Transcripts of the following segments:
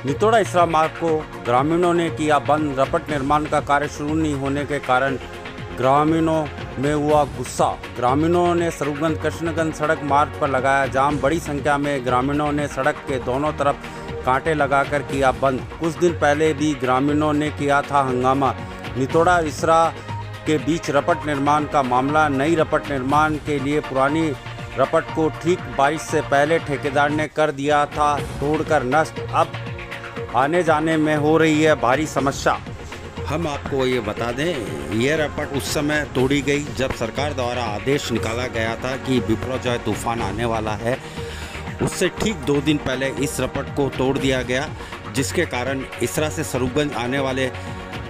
नितोड़ा इसरा मार्ग को ग्रामीणों ने किया बंद। रपट निर्माण का कार्य शुरू नहीं होने के कारण ग्रामीणों में हुआ गुस्सा। ग्रामीणों ने सरूरगंज कृष्णगंज सड़क मार्ग पर लगाया जाम। बड़ी संख्या में ग्रामीणों ने सड़क के दोनों तरफ कांटे लगाकर किया बंद। कुछ दिन पहले भी ग्रामीणों ने किया था हंगामा। नितोड़ा इसरा के बीच रपट निर्माण का मामला। नई रपट निर्माण के लिए पुरानी रपट को ठीक बारिश से पहले ठेकेदार ने कर दिया था तोड़कर नष्ट। अब आने जाने में हो रही है भारी समस्या। हम आपको ये बता दें, यह रपट उस समय तोड़ी गई जब सरकार द्वारा आदेश निकाला गया था कि बिपरजॉय तूफान आने वाला है। उससे ठीक 2 दिन पहले इस रपट को तोड़ दिया गया, जिसके कारण इसरा से सरूरगंज आने वाले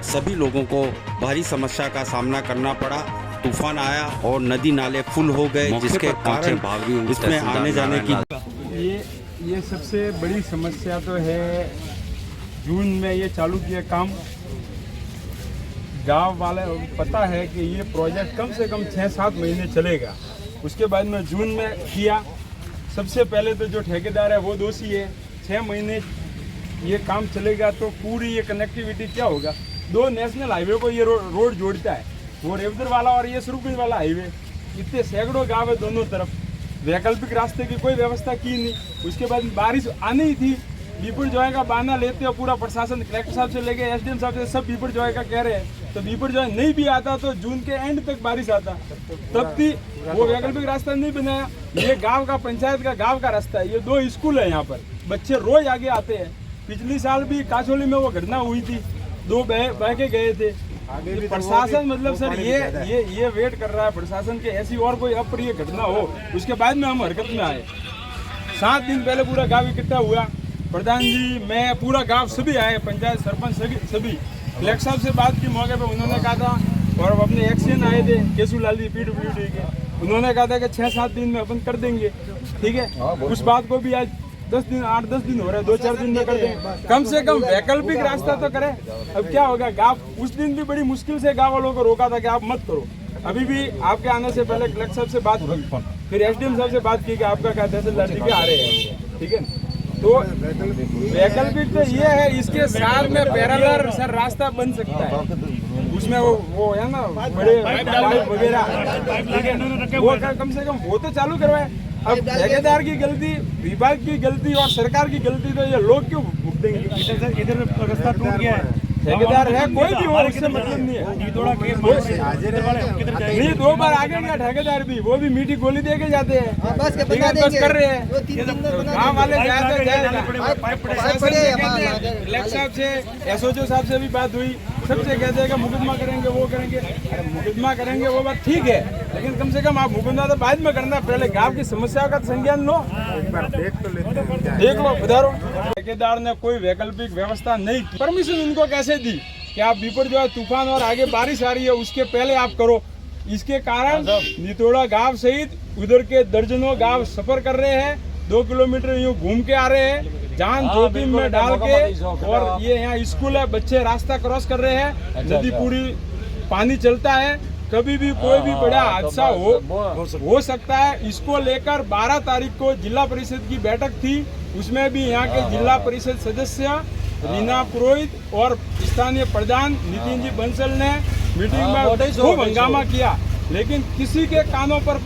सभी लोगों को भारी समस्या का सामना करना पड़ा। तूफान आया और नदी नाले फुल हो गए, जिसके कारण इसमें आने जाने की ये सबसे बड़ी समस्या तो है। जून में ये चालू किया काम, गांव वाले पता है कि ये प्रोजेक्ट कम से कम 6-7 महीने चलेगा। उसके बाद में जून में किया। सबसे पहले तो जो ठेकेदार है वो दोषी है। 6 महीने ये काम चलेगा तो पूरी ये कनेक्टिविटी क्या होगा। 2 नेशनल हाईवे को ये रोड जोड़ता है, वो रेवदर वाला और ये सरूरगंज वाला हाईवे। इतने सैकड़ों गाँव है दोनों तरफ, वैकल्पिक रास्ते की कोई व्यवस्था की नहीं। उसके बाद बारिश आनी ही थी, बिपरजॉय का बहाना लेते हो पूरा प्रशासन, कलेक्टर साहब से लेके एसडीएम साहब से सब बिपरजॉय का कह रहे हैं। तो बिपरजॉय नहीं भी आता तो जून के एंड तक बारिश आता, तब भी वो वैकल्पिक रास्ता नहीं बनाया। ये गांव का पंचायत का गांव का रास्ता है। ये 2 स्कूल है, यहाँ पर बच्चे रोज आगे आते हैं। पिछली साल भी काछोली में वो घटना हुई थी, 2 बह के गए थे। प्रशासन मतलब सर ये वेट कर रहा है प्रशासन के ऐसी और कोई अप्रिय घटना हो, उसके बाद में हम हरकत में आए। 7 दिन पहले पूरा गाँव इकट्ठा हुआ, प्रधान जी, मैं, पूरा गांव सभी आए, पंचायत सरपंच सभी। कलेक्टर साहब से बात की मौके पे, उन्होंने कहा था, और अपने एक्शन आए थे केशुलाल जी PWD के, उन्होंने कहा था कि 6-7 दिन में अपन कर देंगे। ठीक है, उस बात को भी आज 8-10 दिन हो रहे हैं, 2-4 दिन में कर देंगे। कम से कम वैकल्पिक रास्ता तो करें। अब क्या होगा, गाँव उस दिन भी बड़ी मुश्किल से गाँव वालों को रोका था कि आप मत करो। अभी भी आपके आने से पहले कलेक्टर साहब से बात की, फिर SDM साहब से बात की कि आपका क्या तहसीलदार जी के आ रहे हैं। ठीक है, तो वैकल्पिक तो ये है, इसके साथ में पैरेलल सर रास्ता बन सकता है। उसमें वो है ना बड़े पाइप वगैरह, ठीक है, वो कम से कम वो तो चालू करवाए। अब ठेकेदार की गलती, विभाग की गलती और सरकार की गलती तो ये लोग क्यों भुगतेंगे। इधर रास्ता टूट गया है, ठेकेदार है कोई भी हो, उससे मतलब नहीं है। नहीं, 2 बार आगे गया ठेकेदार भी, वो भी मीठी गोली दे के जाते हैं, बस कर रहे हैं। गाँव वाले कलेक्टर साहब से, SOJ साहब से भी बात हुई, सबसे कहते हैं कि मुकदमा करेंगे, वो करेंगे। अरे मुकदमा करेंगे वो बात ठीक है, लेकिन कम से कम आप मुकदमा तो बाद में करना, पहले गाँव की समस्याओं का संज्ञान लो, देख लो, सुधारो। ठेकेदार ने कोई वैकल्पिक व्यवस्था नहीं की। परमिशन उनको कैसे दी कि आप बिपरजॉय तूफान और आगे बारिश आ रही है उसके पहले आप करो। इसके कारण नितोड़ा गांव सहित उधर के दर्जनों गांव सफर कर रहे हैं, 2 किलोमीटर यूं घूम के आ रहे हैं, जान जोखिम में डाल के। और ये यहाँ स्कूल है, बच्चे रास्ता क्रॉस कर रहे हैं, नदी पूरी पानी चलता है, कभी भी कोई भी बड़ा हादसा हो सकता है। इसको लेकर 12 तारीख को जिला परिषद की बैठक थी, उसमें भी यहाँ के जिला परिषद सदस्य रीना पुरोहित और स्थानीय प्रधान नितिन जी बंसल ने मीटिंग में खूब हंगामा किया, लेकिन किसी के कानों पर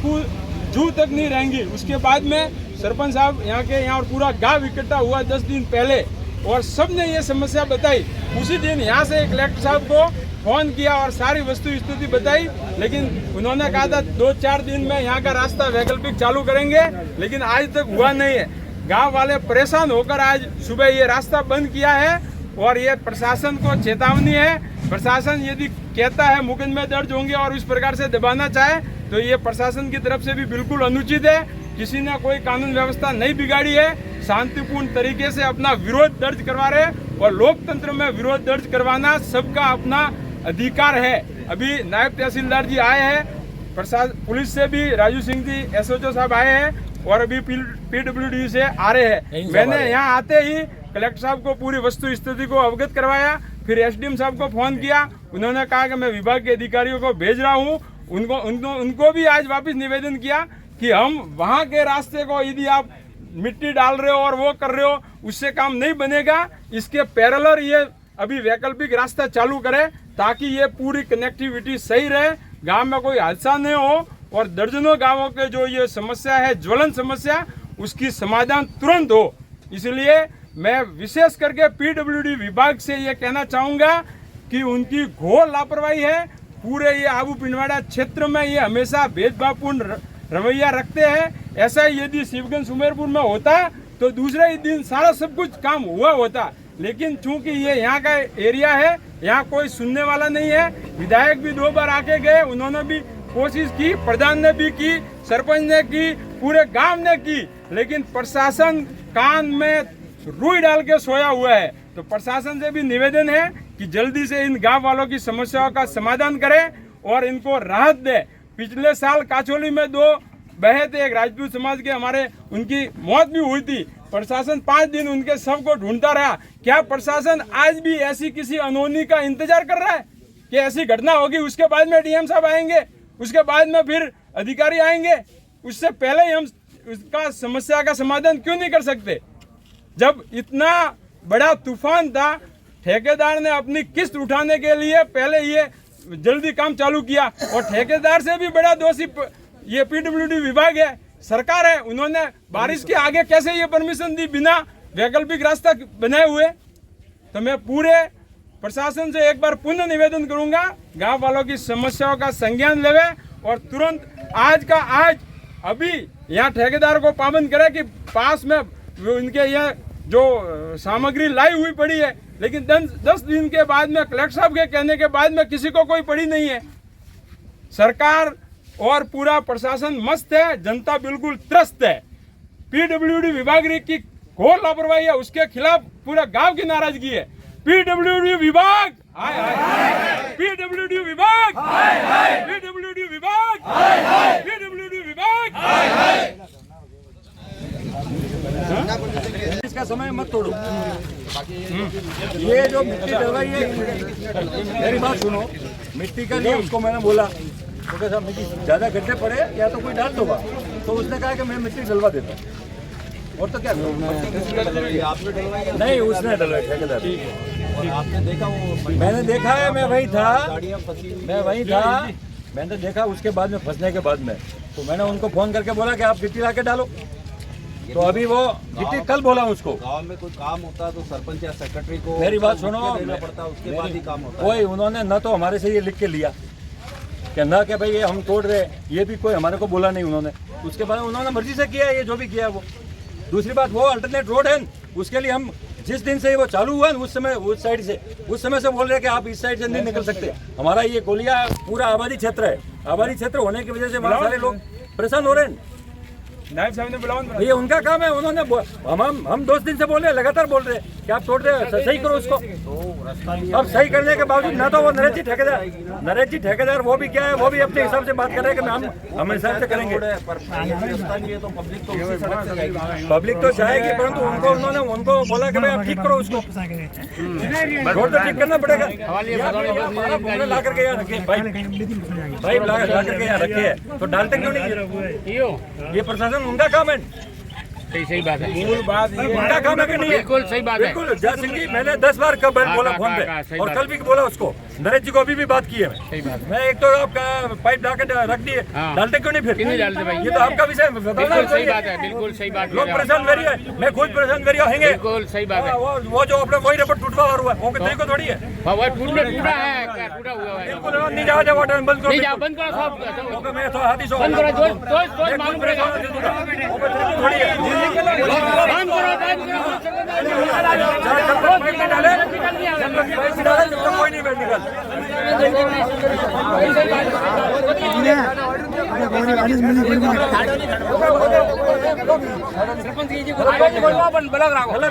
जू तक नहीं रहेंगी। उसके बाद में सरपंच साहब यहाँ और पूरा गांव इकट्ठा हुआ 10 दिन पहले, और सबने ये समस्या बताई। उसी दिन यहाँ से कलेक्टर साहब को फोन किया और सारी वस्तु स्थिति बताई, लेकिन उन्होंने कहा था 2-4 दिन में यहाँ का रास्ता वैकल्पिक चालू करेंगे, लेकिन आज तक हुआ नहीं है। गांव वाले परेशान होकर आज सुबह ये रास्ता बंद किया है, और ये प्रशासन को चेतावनी है। प्रशासन यदि कहता है मुकदमे दर्ज होंगे और इस प्रकार से दबाना चाहे तो ये प्रशासन की तरफ से भी बिल्कुल अनुचित है। किसी ने कोई कानून व्यवस्था नहीं बिगाड़ी है, शांतिपूर्ण तरीके से अपना विरोध दर्ज करवा रहे हैं, और लोकतंत्र में विरोध दर्ज करवाना सबका अपना अधिकार है। अभी नायब तहसीलदार जी आए हैं, पुलिस से भी राजू सिंह जी SOJ साहब आए हैं, और अभी PWD से आ रहे हैं। मैंने यहाँ आते ही कलेक्टर साहब को पूरी वस्तु स्थिति को अवगत करवाया, फिर SDM साहब को फोन किया, उन्होंने कहा कि मैं विभाग के अधिकारियों को भेज रहा हूँ। उनको भी आज वापस निवेदन किया कि हम वहाँ के रास्ते को यदि आप मिट्टी डाल रहे हो और वो कर रहे हो, उससे काम नहीं बनेगा। इसके पैरेलल ये अभी वैकल्पिक रास्ता चालू करें ताकि ये पूरी कनेक्टिविटी सही रहे, गांव में कोई हादसा नहीं हो और दर्जनों गांवों के जो ये समस्या है, ज्वलन समस्या, उसकी समाधान तुरंत हो। इसलिए मैं विशेष करके पीडब्ल्यूडी विभाग से ये कहना चाहूँगा कि उनकी घोर लापरवाही है। पूरे ये आबू पिंडवाड़ा क्षेत्र में ये हमेशा भेदभावपूर्ण रवैया रखते हैं। ऐसा ही यदि शिवगंज सुमेरपुर में होता तो दूसरे ही दिन सारा सब कुछ काम हुआ होता, लेकिन चूंकि ये यहाँ का एरिया है, यहाँ कोई सुनने वाला नहीं है। विधायक भी 2 बार आके गए, उन्होंने भी कोशिश की, प्रधान ने भी की, सरपंच ने की, पूरे गांव ने की, लेकिन प्रशासन कान में रुई डाल के सोया हुआ है। तो प्रशासन से भी निवेदन है कि जल्दी से इन गांव वालों की समस्याओं का समाधान करें और इनको राहत दे। पिछले साल काचोली में 2 बहे थे, एक राजपूत समाज के हमारे, उनकी मौत भी हुई थी। प्रशासन 5 दिन उनके शव को ढूंढता रहा। क्या प्रशासन आज भी ऐसी किसी अनहोनी का इंतजार कर रहा है कि ऐसी घटना होगी, उसके बाद में डीएम साहब आएंगे, उसके बाद में फिर अधिकारी आएंगे? उससे पहले ही हम उसका समस्या का समाधान क्यों नहीं कर सकते? जब इतना बड़ा तूफान था, ठेकेदार ने अपनी किस्त उठाने के लिए पहले ये जल्दी काम चालू किया और ठेकेदार से भी बड़ा दोषी ये पीडब्ल्यूडी विभाग है, सरकार है। उन्होंने बारिश के आगे कैसे ये परमिशन दी बिना वैकल्पिक रास्ता बनाए हुए? तो मैं पूरे प्रशासन से एक बार पुनः निवेदन करूंगा, गांव वालों की समस्याओं का संज्ञान लेवे और तुरंत आज का आज अभी यहाँ ठेकेदार को पाबंद करे कि पास में उनके यह जो सामग्री लाई हुई पड़ी है, लेकिन 10 दिन के बाद में कलेक्टर साहब के कहने के बाद में किसी को कोई पड़ी नहीं है। सरकार और पूरा प्रशासन मस्त है, जनता बिल्कुल त्रस्त है। पीडब्ल्यूडी विभाग की घोर लापरवाही है, उसके खिलाफ पूरा गांव की नाराजगी है। पीडब्ल्यूडी विभाग, पीडब्ल्यूडी विभाग, पीडब्ल्यूडी विभाग, पीडब्ल्यूडी विभाग। इसका समय मत तोड़ो। ये जो मिट्टी डलवाई है, मेरी बात सुनो, मिट्टी का लिए उसको मैंने बोला तो साहब मिट्टी ज़्यादा गड्ढे पड़े या तो कोई डाल दोगा, तो उसने कहा कि मैं मिट्टी डलवा देता हूँ। और तो क्या नहीं, उसने डलवाई ठेकेदार। आपने देखा वो? मैंने देखा है, मैं वही था, मैंने देखा। उसके बाद में फंसने के बाद में तो मैंने उनको फ़ोन करके बोला कि आप गिट्टी ला के डालो, तो अभी वो गिट्टी कल बोला उसको। गांव में कोई काम होता है तो सरपंच या सेक्रेटरी को मेरी बात सुनो, देना पड़ता है, उसके बाद ही काम होता है। कोई उन्होंने न तो हमारे से ये लिख के लिया कि ना कि भाई ये हम तोड़ रहे, ये भी कोई हमारे को बोला नहीं उन्होंने। उसके बाद उन्होंने मर्जी से किया ये जो भी किया वो। दूसरी बात, वो अल्टरनेट रोड है, उसके लिए हम जिस दिन से वो चालू हुआ उस समय उस साइड से बोल रहे हैं कि आप इस साइड से नहीं निकल सकते। हमारा ये कोलिया पूरा आबादी क्षेत्र है, आबादी क्षेत्र होने की वजह से वहाँ सारे लोग परेशान हो रहे हैं। नायब साहब ने बुलाया, ये उनका काम है। उन्होंने हम 2 दिन से बोल रहे हैं, लगातार बोल रहे हैं कि आप तोड़ रहे हो, सही करो उसको। अब सही करने के बावजूद ना तो वो नरेश जी ठेकेदार वो भी क्या है, वो भी अपने हिसाब से बात कर रहे हैं कि हम हिसाब से करेंगे। पब्लिक तो जाएगी, परंतु उनको बोला कि भाई आप ठीक करो उसको, रोड तो ठीक करना पड़ेगा। ला करके यहाँ रखे भाई, ला करके यहाँ रखे है तो डालते क्यों नहीं? ये प्रशासन उनका काम है। सही बात है, मूल बात ये उनका काम है कि नहीं है? बिल्कुल सही बात है। बिल्कुल जय सिंह जी, मैंने 10 बार कब बोला फोन पे और कल भी बोला उसको, नरेश जी को अभी भी बात की है। सही बात है। मैं एक तो आपका पाइप ला के रख दिए, डालते क्यों नहीं? फिर क्यों नहीं डालते भाई? ये तो आपका विषय है, बिल्कुल सही बात है, बिल्कुल सही बात है। लोग परेशान करिए है, मैं खुद परेशान करिए होंगे। बिल्कुल सही बात है। वो जो अपने वही रबड़ टूटवा हुआ है, वो कितने को थोड़ी है, वो टूटा है, टूटा हुआ है। बिल्कुल नहीं जाओ वाटर बंद करो, नहीं जाओ, बंद करो सब, मैं तो हाथी सो बंद करो, तो मालूम पड़ेगा। थोड़ी है बंद करो, बंद करो। कोई नहीं निकल गलत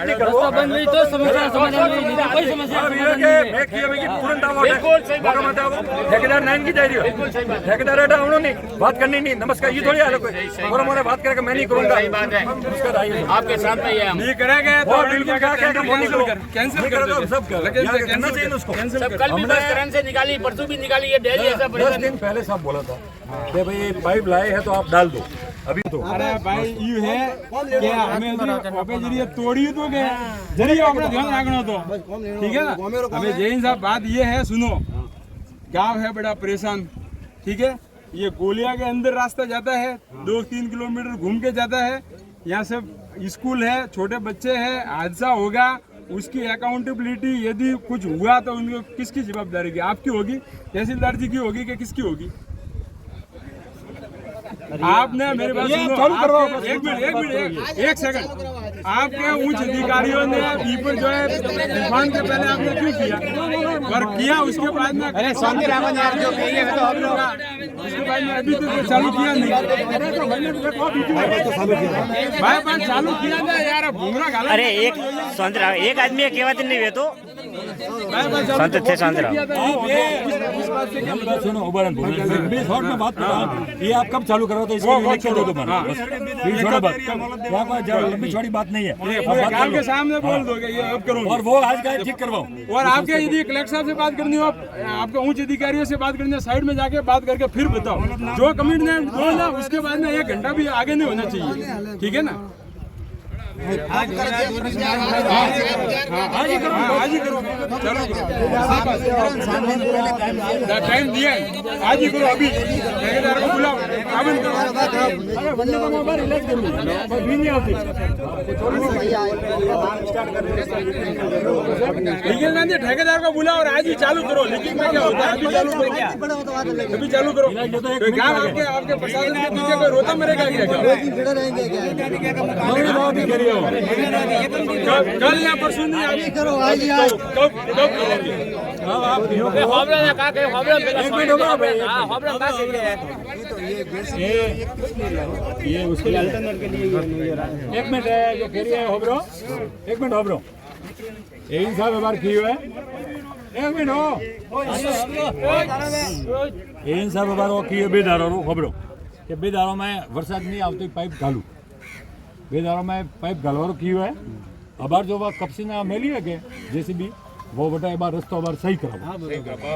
नहीं करो, ठेकेदार नाइन की जाएगी, ठेकेदार उन्होंने बात करनी नहीं, नमस्कार ये थोड़ी मोरा मोरा बात करके मैं नहीं करूँगा। आपके साथ में ये हम नहीं करेंगे तो कैंसिल कर दो, सब करना चाहिए उसको। कल भी बस करंट से निकाली, परसों भी निकाली, ये डेली ऐसा 10 दिन पहले साहब बोला था कि भाई पाइप लाए हैं तो आप डाल दो, अभी तो अरे भाई यू है कि हमें ओपे जरिए तोड़ी तो के जरिए अपना ध्यान रखना तो ठीक है ना। हमें जैन साहब बात ये है, सुनो, गांव है बड़ा परेशान, ठीक है। ये गोलिया के अंदर रास्ता जाता है, 2-3 किलोमीटर घूम के जाता है। यहाँ से स्कूल है, छोटे बच्चे हैं, हादसा होगा, उसकी अकाउंटेबिलिटी यदि कुछ हुआ तो उनको किसकी जवाबदारी की? आपकी होगी, तहसीलदार जी की होगी कि किसकी होगी? आपने मेरे बात सुनो, एक सेकंड, आपके उच्च अधिकारियों ने पीपल जो है तूफान के पहले आपने क्यों किया और किया उसके बाद में? अरे स्वामी रामन यार जो कहिए तो हम लोग उसके बाद में अभी तक चालू किया नहीं भाई, बात चालू किया ना यार, घूमरा गाला। अरे एक आदमी केवा दिन नहीं वे तो शांत थे, शांत रहो। सुनो उबारन शॉर्ट में बात करो, ये आप कब चालू करो तो इसको लिख के दो दो बात, लंबी छोटी बात नहीं है, आपके सामने बोल दोगे ये अब करूँगा। और वो आज का ठीक करवाओ। और आपके यदि कलेक्टर साहब से बात करनी हो, आपके उच्च अधिकारियों से बात करनी है, साइड में जाके बात करके फिर बताओ। जो कमिटमेंट दो ना, उसके बाद में 1 घंटा भी आगे नहीं होना चाहिए, ठीक है ना। आज ही करो, चलो टाइम दिया है, आज ही करो। अभी ठेकेदार को बुलाओ, आमंत्रण लिखित गांधी ठेकेदार को बुलाओ और आज ही चालू करो। लिखित में क्या होता है, अभी चालू करो, अभी चालू करो। आपके प्रशासन के पीछे कोई रोता मरेगा क्या? कल या परसों नहीं आज करो, आज कब करोगे? ये उसके लिए एक मिनट है जो कह रही है होबरो, एक मिनट होबरो, यही साहब बार की हुआ है, एक मिनट हो, यही साहब बार वो की बेदारो होबरो के बेदारो में वरसाद नहीं आवती पाइप घालू, बेदारो में पाइप घालवारो की हुआ है। अबार जो वह कपसीना मेली है के जैसे भी वो बटा एक बार रास्ता बार सही कराओ,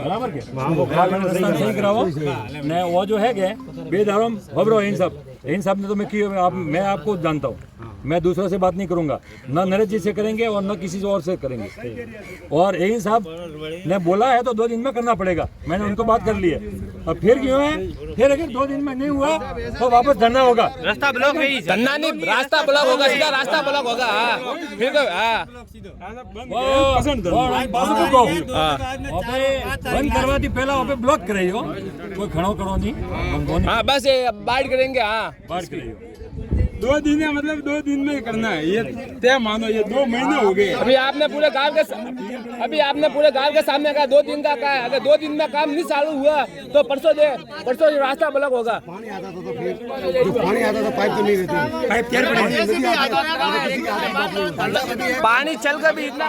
बराबर के रास्ता सही कराओ ने वो जो है के बेदारो होबरो इन सब ने तो मैं आपको जानता हूँ, मैं दूसरों से बात नहीं करूंगा, न नरेश जी से करेंगे और न किसी और से करेंगे। और यही साहब ने बोला है तो 2 दिन में करना पड़ेगा, मैंने उनको बात कर ली है। अब फिर क्यों है, फिर अगर 2 दिन में नहीं हुआ तो वापस धरना होगा। रास्ता ब्लॉक है, धरना नहीं, रास्ता ब्लॉक होगा, सीधा रास्ता ब्लॉक होगा। फिर बंद करवाती पहला वहाँ पे ब्लॉक कराइयो, कोई खड़ो करो नहीं, हाँ बस बाढ़ करेंगे। हाँ बाढ़ कराइयो 2 दिन है, मतलब 2 दिन में करना है, ये तय मानो। ये 2 महीने हो गए। अभी आपने पूरे गांव के सामने कहा 2 दिन का है। अगर 2 दिन में काम नहीं चालू हुआ तो परसों रास्ता ब्लॉक होगा। पानी आता था तो पाइप तो नहीं रहती, पाइप क्या पड़ेगी? पानी चल कर भी इतना